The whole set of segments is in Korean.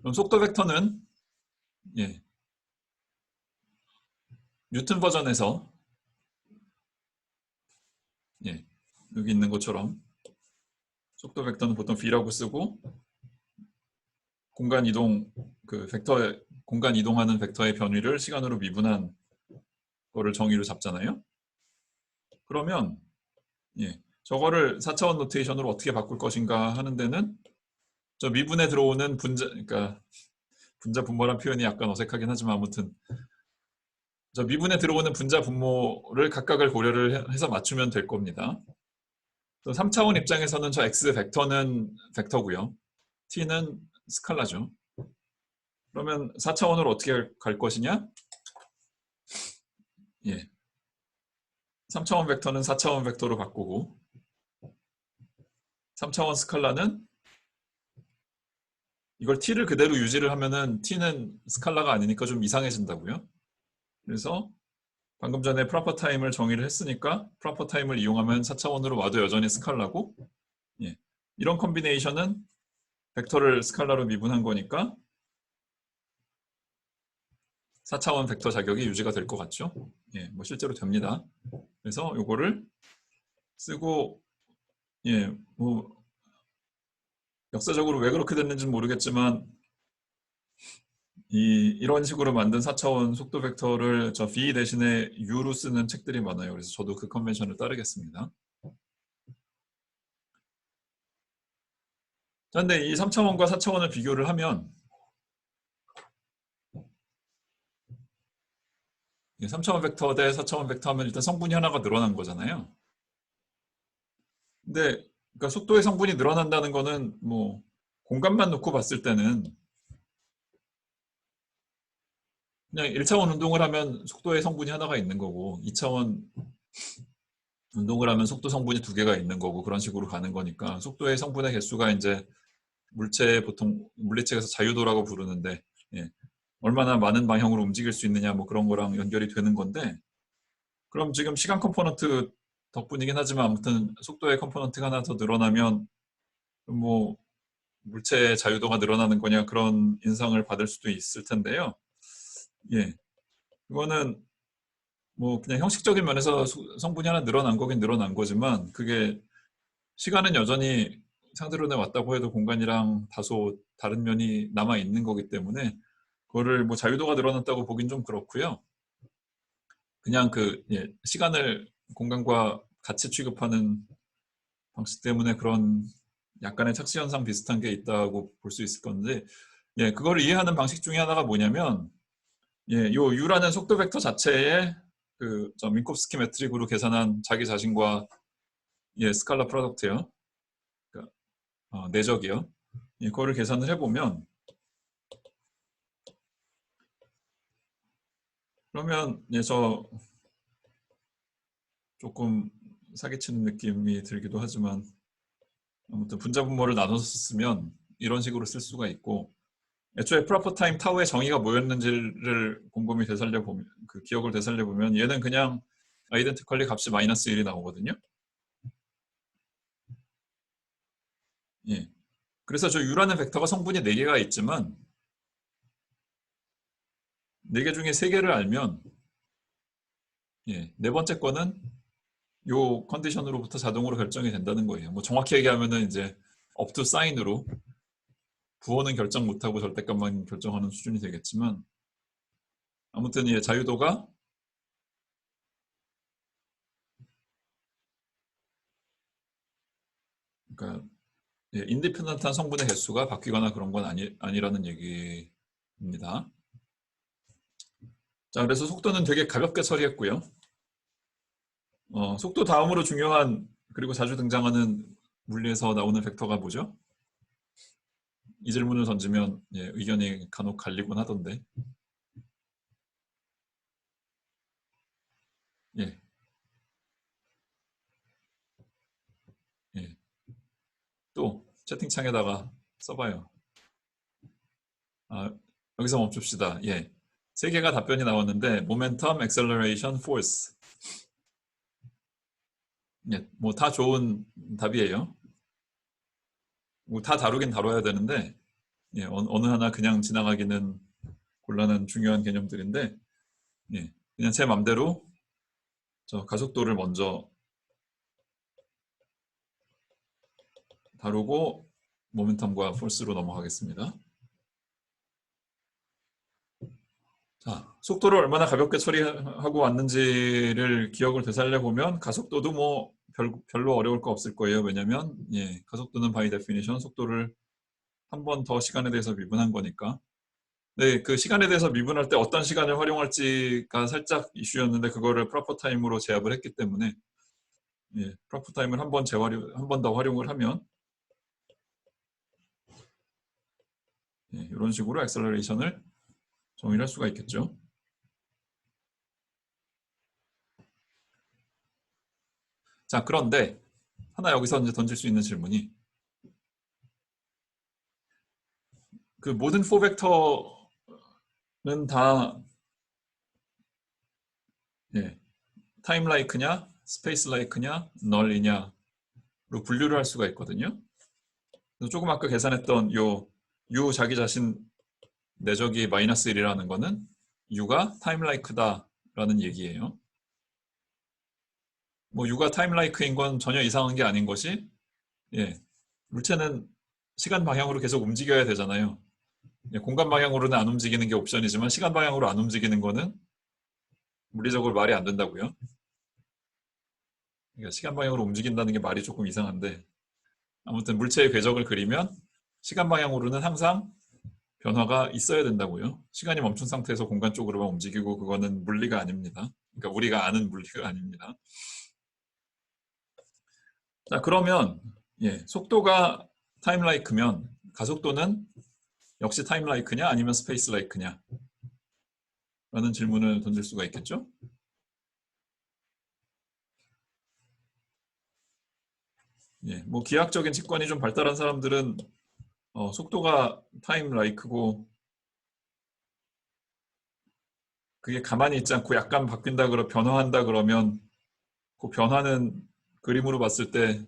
그럼 속도 벡터는 뉴턴 버전에서 여기 있는 것처럼 속도 벡터는 보통 V라고 쓰고 공간 이동 공간 이동하는 벡터의 변위를 시간으로 미분한 거를 정의로 잡잖아요. 그러면 저거를 4차원 노테이션으로 어떻게 바꿀 것인가 하는 데는 저 미분에 들어오는 그러니까 분자 분모란 표현이 약간 어색하긴 하지만 아무튼 저 미분에 들어오는 분자 분모를 각각을 고려를 해서 맞추면 될 겁니다. 3차원 입장에서는 저 x 벡터는 벡터고요. t는 스칼라죠. 그러면 4차원으로 어떻게 갈 것이냐? 3차원 벡터는 4차원 벡터로 바꾸고 3차원 스칼라는 이걸 t를 그대로 유지를 하면은 t는 스칼라가 아니니까 좀 이상해진다고요. 그래서 방금 전에 프로퍼 타임을 정의를 했으니까 프로퍼 타임을 이용하면 4차원으로 와도 여전히 스칼라고 이런 컨비네이션은 벡터를 스칼라로 미분한 거니까 4차원 벡터 자격이 유지가 될 것 같죠? 뭐 실제로 됩니다. 그래서 요거를 쓰고 뭐 역사적으로 왜 그렇게 됐는지는 모르겠지만 이런 식으로 만든 4차원 속도 벡터를 저 V 대신에 U로 쓰는 책들이 많아요. 그래서 저도 그 컨벤션을 따르겠습니다. 그런데 이 3차원과 4차원을 비교를 하면 3차원 벡터 대 4차원 벡터 하면 일단 성분이 하나가 늘어난 거잖아요. 근데 그러니까 속도의 성분이 늘어난다는 거는 뭐 공간만 놓고 봤을 때는 그냥 1차원 운동을 하면 속도의 성분이 하나가 있는 거고 2차원 운동을 하면 속도 성분이 두 개가 있는 거고 그런 식으로 가는 거니까 속도의 성분의 개수가 이제 보통 물리책에서 자유도라고 부르는데 얼마나 많은 방향으로 움직일 수 있느냐 뭐 그런 거랑 연결이 되는 건데 그럼 지금 시간 컴포넌트 덕분이긴 하지만 아무튼 속도의 컴포넌트가 하나 더 늘어나면 뭐 물체의 자유도가 늘어나는 거냐 그런 인상을 받을 수도 있을 텐데요. 이거는 뭐 그냥 형식적인 면에서 성분이 하나 늘어난 거긴 늘어난 거지만 그게 시간은 여전히 상대론에 왔다고 해도 공간이랑 다소 다른 면이 남아 있는 거기 때문에 그거를 뭐 자유도가 늘어났다고 보긴 좀 그렇고요. 그냥 시간을 공간과 같이 취급하는 방식 때문에 그런 약간의 착시 현상 비슷한 게 있다고 볼 수 있을 건데 그거를 이해하는 방식 중에 하나가 뭐냐면 요 U라는 속도 벡터 자체에 저 민콥스키 매트릭으로 계산한 자기 자신과 스칼라 프로덕트요. 그러니까 내적이요. 그거를 계산을 해보면 그러면 저 조금 사기치는 느낌이 들기도 하지만 아무튼 분자 분모를 나눠서 쓰면 이런 식으로 쓸 수가 있고 애초에 프로퍼 타임 타우의 정의가 뭐였는지를 곰곰이 되살려보면 그 기억을 되살려보면 얘는 그냥 아이덴티컬리 값이 마이너스 1이 나오거든요. 그래서 저 U라는 벡터가 성분이 4개가 있지만 4개 중에 3개를 알면 네 번째 거는 요 컨디션으로부터 자동으로 결정이 된다는 거예요. 뭐 정확히 얘기하면은 이제 up to sign으로 부호는 결정 못하고 절대값만 결정하는 수준이 되겠지만 아무튼 자유도가 그러니까 인디펜던트한 성분의 개수가 바뀌거나 그런 건 아니라는 얘기입니다. 자, 그래서 속도는 되게 가볍게 처리했고요. 속도 다음으로 중요한 그리고 자주 등장하는 물리에서 나오는 벡터가 뭐죠? 이 질문을 던지면 의견이 간혹 갈리곤 하던데. 예. 또 채팅창에다가 써봐요. 여기서 멈춥시다. 3개가 답변이 나왔는데 모멘텀, 액셀러레이션, 포스. 뭐 다 좋은 답이에요. 뭐 다 다루긴 다뤄야 되는데 예, 어느 하나 그냥 지나가기는 곤란한 중요한 개념들인데, 예, 그냥 제 맘대로 저 가속도를 먼저 다루고 모멘텀과 폴스로 넘어가겠습니다. 자, 속도를 얼마나 가볍게 처리하고 왔는지를 기억을 되살려 보면 가속도도 뭐 별로 어려울 거 없을 거예요. 왜냐면 예, 가속도는 바이 데피니션 속도를 한 번 더 시간에 대해서 미분한 거니까. 네, 그 시간에 대해서 미분할 때 어떤 시간을 활용할지가 살짝 이슈였는데 그거를 프로퍼 타임으로 제압을 했기 때문에 예, 프로퍼 타임을 한 번 더 활용을 하면 예, 이런 식으로 액셀러레이션을 정의를 할 수가 있겠죠. 자, 그런데 하나 여기서 이제 던질 수 있는 질문이 그 모든 4벡터는 다 예, 타임 라이크냐, 스페이스 라이크냐, 널이냐로 분류를 할 수가 있거든요. 그래서 조금 아까 계산했던 요 U 자기 자신 내적이 마이너스 1이라는 거는 U가 타임 라이크다라는 얘기예요. 뭐 U가 타임 라이크인 건 전혀 이상한 게 아닌 것이 예, 물체는 시간 방향으로 계속 움직여야 되잖아요. 예, 공간 방향으로는 안 움직이는 게 옵션이지만 시간 방향으로 안 움직이는 거는 물리적으로 말이 안 된다고요. 그러니까 시간 방향으로 움직인다는 게 말이 조금 이상한데 아무튼 물체의 궤적을 그리면 시간 방향으로는 항상 변화가 있어야 된다고요. 시간이 멈춘 상태에서 공간 쪽으로만 움직이고 그거는 물리가 아닙니다. 그러니까 우리가 아는 물리가 아닙니다. 자, 그러면 예, 속도가 타임 라이크면 가속도는 역시 타임 라이크냐 아니면 스페이스 라이크냐 라는 질문을 던질 수가 있겠죠. 예, 뭐 기하학적인 직관이 좀 발달한 사람들은 속도가 타임 라이크고 그게 가만히 있지 않고 약간 바뀐다 그러 변화한다 그러면 그 변화는 그림으로 봤을 때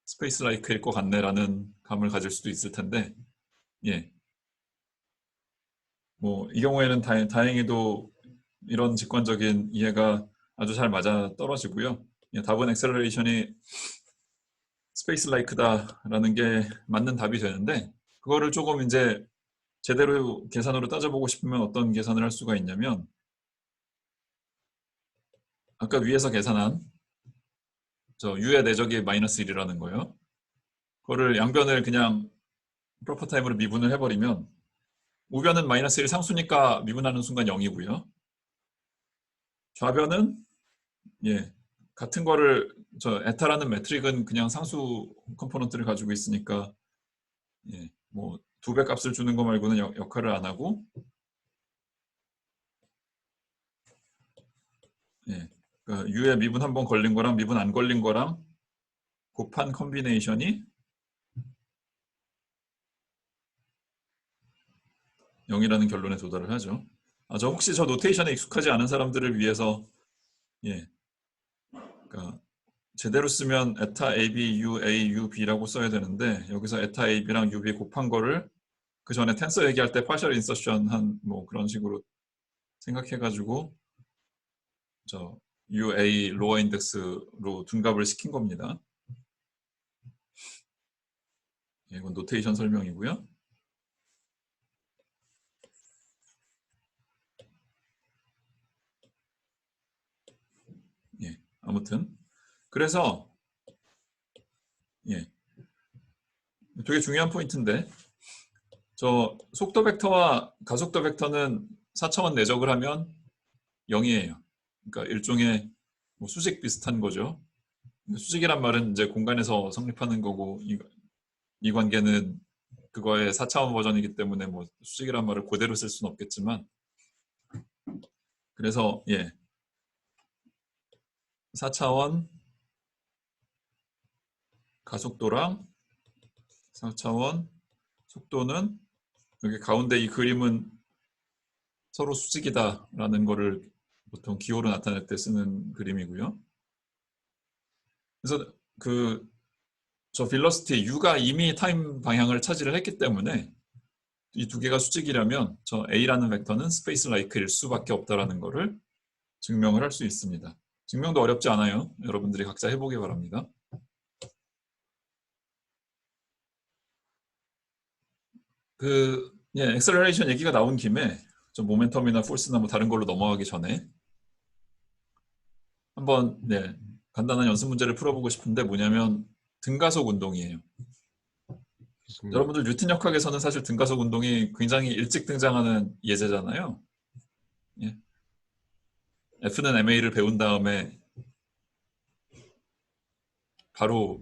스페이스 라이크일 것 같네라는 감을 가질 수도 있을 텐데 예, 뭐 이 경우에는 다행히도 이런 직관적인 이해가 아주 잘 맞아 떨어지고요. 예, 답은 액셀러레이션이 스페이스 라이크다라는 게 맞는 답이 되는데 그거를 조금 이제 제대로 계산으로 따져보고 싶으면 어떤 계산을 할 수가 있냐면 아까 위에서 계산한 저 u의 내적이 마이너스 1이라는 거예요. 그거를 양변을 그냥 프로퍼 타임으로 미분을 해버리면 우변은 마이너스 1 상수니까 미분하는 순간 0이고요. 좌변은 예, 같은 거를 저 에타라는 매트릭은 그냥 상수 컴포넌트를 가지고 있으니까 예, 뭐 두 배 값을 주는 거 말고는 역할을 안 하고 예, 그러니까 u에 미분 한 번 걸린 거랑 미분 안 걸린 거랑 곱한 컨비네이션이 0이라는 결론에 도달을 하죠. 저 혹시 저 노테이션에 익숙하지 않은 사람들을 위해서 예, 그러니까 제대로 쓰면 에타 AB, UA, UB라고 써야 되는데 여기서 에타 AB랑 UB 곱한 거를 그 전에 텐서 얘기할 때 파셜 인서션 한 뭐 그런 식으로 생각해가지고 저 UA 로어 인덱스로 둔갑을 시킨 겁니다. 예, 이건 노테이션 설명이고요. 예, 아무튼 그래서 예, 되게 중요한 포인트인데 저 속도 벡터와 가속도 벡터는 4차원 내적을 하면 0이에요. 그러니까 일종의 뭐 수직 비슷한 거죠. 수직이란 말은 이제 공간에서 성립하는 거고 이 관계는 그거의 4차원 버전이기 때문에 뭐 수직이란 말을 그대로 쓸 수는 없겠지만 그래서 예 4차원 가속도랑 4차원 속도는 여기 가운데 이 그림은 서로 수직이다라는 거를 보통 기호로 나타낼 때 쓰는 그림이고요. 그래서 저 velocity u가 이미 타임 방향을 차지를 했기 때문에 이 두 개가 수직이라면 저 A라는 벡터는 스페이스 라이크일 수밖에 없다라는 것을 증명을 할 수 있습니다. 증명도 어렵지 않아요. 여러분들이 각자 해보기 바랍니다. 엑셀러레이션 얘기가 나온 김에 좀 모멘텀이나 포스나 뭐 다른 걸로 넘어가기 전에 한번 간단한 연습 문제를 풀어보고 싶은데 뭐냐면 등가속 운동이에요. 여러분들 뉴턴 역학에서는 사실 등가속 운동이 굉장히 일찍 등장하는 예제잖아요. 예. F는 MA를 배운 다음에 바로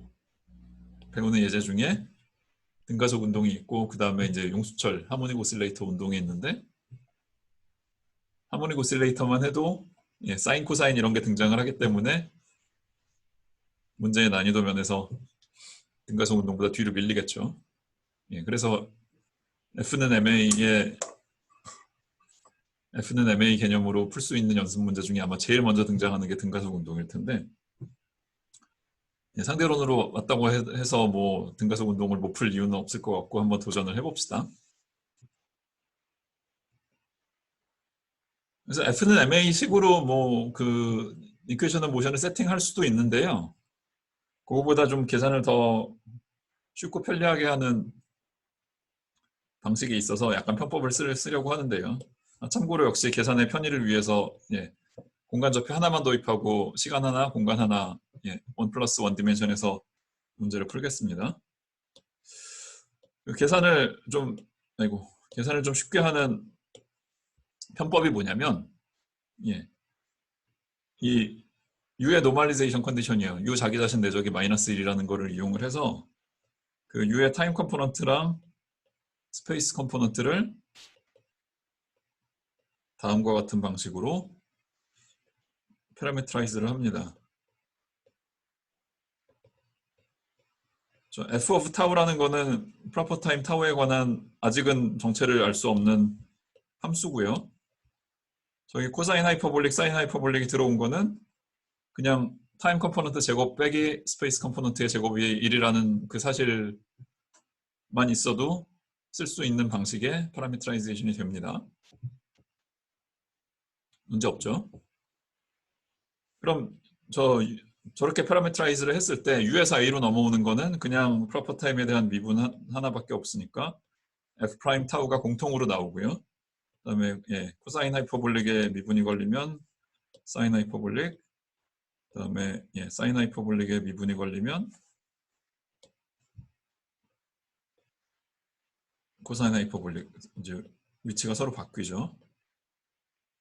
배우는 예제 중에 등가속 운동이 있고 그 다음에 이제 용수철 하모닉 오실레이터 운동이 있는데 하모닉 오실레이터만 해도 사인, 코사인 이런 게 등장을 하기 때문에 문제의 난이도 면에서 등가속 운동보다 뒤로 밀리겠죠. 그래서 F는 MA 개념으로 풀 수 있는 연습 문제 중에 아마 제일 먼저 등장하는 게 등가속 운동일 텐데 상대론으로 왔다고 해서 뭐 등가속 운동을 못 풀 이유는 없을 것 같고 한번 도전을 해봅시다. 그래서 F는 MA식으로 뭐 그 이퀘이션 오브 모션을 세팅할 수도 있는데요. 그거보다 좀 계산을 더 쉽고 편리하게 하는 방식이 있어서 약간 편법을 쓰려고 하는데요. 참고로 역시 계산의 편의를 위해서 공간좌표 하나만 도입하고 시간 하나, 공간 하나 1 플러스 1 디멘션에서 문제를 풀겠습니다. 계산을 좀 쉽게 하는 편법이 뭐냐면 이 U의 노멀리제이션 컨디션이에요. U 자기 자신 내적이 마이너스 1이라는 거를 이용을 해서 그 U의 타임 컴포넌트랑 스페이스 컴포넌트를 다음과 같은 방식으로 파라메트라이즈를 합니다. F of 타우라는 거는 프로퍼 타임 타우에 관한 아직은 정체를 알 수 없는 함수고요. 저기 코사인 하이퍼볼릭, 사인 하이퍼볼릭이 들어온 거는 그냥 타임 컴포넌트 제곱 빼기 스페이스 컴포넌트의 제곱이 1이라는 그 사실만 있어도 쓸 수 있는 방식의 파라미터라이제이션이 됩니다. 문제 없죠? 그럼 저렇게 파라미터라이즈를 했을 때 U에서 A로 넘어오는 거는 그냥 프로퍼 타임에 대한 미분 하나밖에 없으니까 F 프라임 타우가 공통으로 나오고요. 그다음에 코사인 하이퍼볼릭에 미분이 걸리면 사인 하이퍼볼릭, 그다음에 사인 하이퍼볼릭에 미분이 걸리면 코사인 하이퍼볼릭, 이제 위치가 서로 바뀌죠.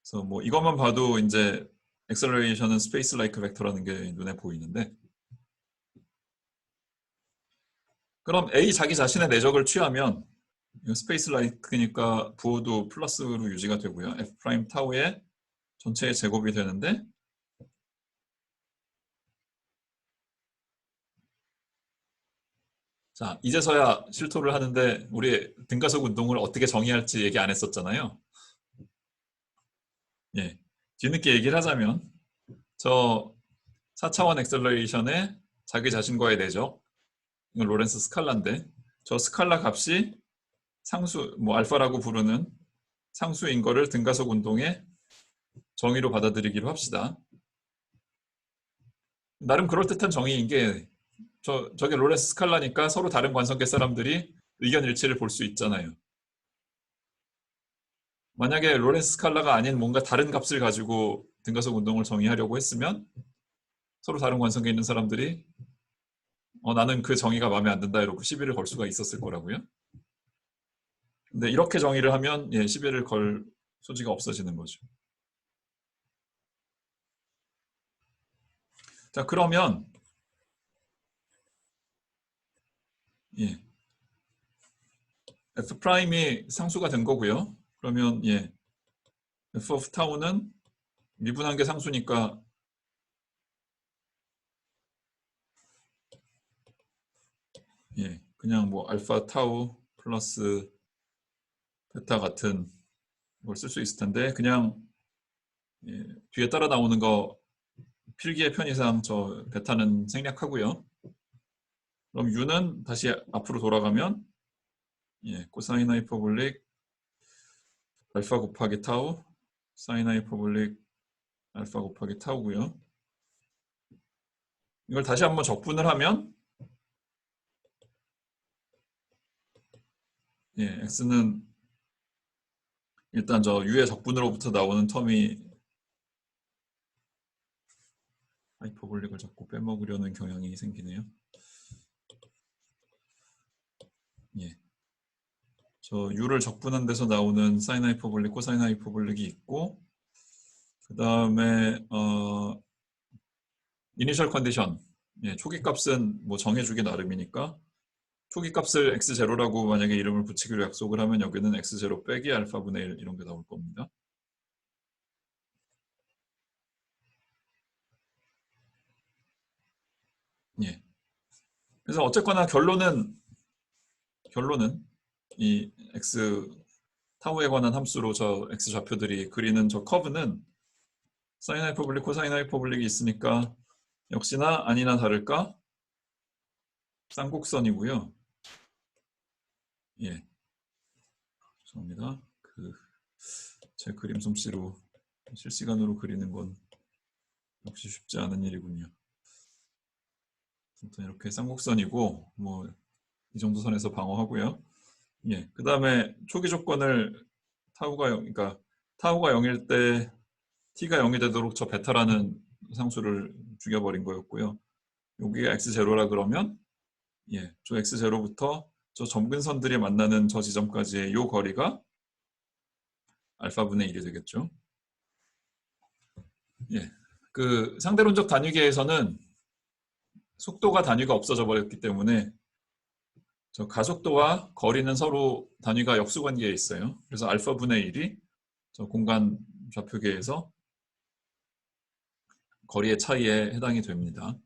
그래서 뭐 이것만 봐도 이제 엑셀러레이션은 스페이스 라이크 벡터라는 게 눈에 보이는데, 그럼 A 자기 자신의 내적을 취하면 스페이스 라이크니까 부호도 플러스로 유지가 되고요. F 프라임 타우의 전체의 제곱이 되는데, 자 이제서야 실토를 하는데 우리 등가속 운동을 어떻게 정의할지 얘기 안 했었잖아요. 뒤늦게 얘기를 하자면 저 4차원 엑셀러레이션의 자기 자신과의 내적, 이건 로렌스 스칼라인데 저 스칼라 값이 상수, 뭐 알파라고 부르는 상수인 거를 등가속 운동의 정의로 받아들이기로 합시다. 나름 그럴듯한 정의인 게 저게 로렌스 스칼라니까 서로 다른 관성계 사람들이 의견 일치를 볼 수 있잖아요. 만약에 로렌스 스칼라가 아닌 뭔가 다른 값을 가지고 등가속 운동을 정의하려고 했으면 서로 다른 관성계에 있는 사람들이 나는 그 정의가 마음에 안 든다 이러고 시비를 걸 수가 있었을 거라고요. 근데 이렇게 정의를 하면 시비를 걸 소지가 없어지는 거죠. 자 그러면 F 프라임이 상수가 된 거고요. 그러면 F of 타우는 미분한 게 상수니까 그냥 뭐 알파 타우 플러스 베타 같은 걸 쓸 수 있을 텐데 그냥 뒤에 따라 나오는 거 필기의 편의상 저 베타는 생략하고요. 그럼 U는 다시 앞으로 돌아가면 예, 코사인 하이퍼볼릭 알파 곱하기 타우 사인 하이퍼볼릭 알파 곱하기 타우고요. 이걸 다시 한번 적분을 하면 예, x는 일단 저 u의 적분으로부터 나오는 텀이 하이퍼볼릭을 자꾸 빼먹으려는 경향이 생기네요. 예. 저 u를 적분한 데서 나오는 사인 하이퍼볼릭, 코사인 하이퍼볼릭이 있고 그 다음에 이니셜 컨디션 예, 초기 값은 뭐 정해주기 나름이니까 초기 값을 x0라고 만약에 이름을 붙이기로 약속을 하면 여기는 x0 빼기 알파분의 1 이런 게 나올 겁니다. 예. 그래서 어쨌거나 결론은 이 x 타우에 관한 함수로 저 x 좌표들이 그리는 저 커브는 사인 하이퍼볼릭, 코사인 하이퍼볼릭이 있으니까 역시나 아니나 다를까 쌍곡선이고요. 예, 죄송합니다. 제 그림 솜씨로 실시간으로 그리는 건 역시 쉽지 않은 일이군요. 아무튼 이렇게 쌍곡선이고 뭐 이 정도 선에서 방어하고요. 예, 그 다음에 초기 조건을 그러니까 타우가 0일 때 t가 0이 되도록 저 베타라는 상수를 죽여버린 거였고요. 여기가 x0라 그러면 예, 저 x0부터 저 점근선들이 만나는 저 지점까지의 이 거리가 알파분의 1이 되겠죠. 예, 그 상대론적 단위계에서는 속도가 단위가 없어져 버렸기 때문에 저 가속도와 거리는 서로 단위가 역수관계에 있어요. 그래서 알파분의 1이 저 공간 좌표계에서 거리의 차이에 해당이 됩니다.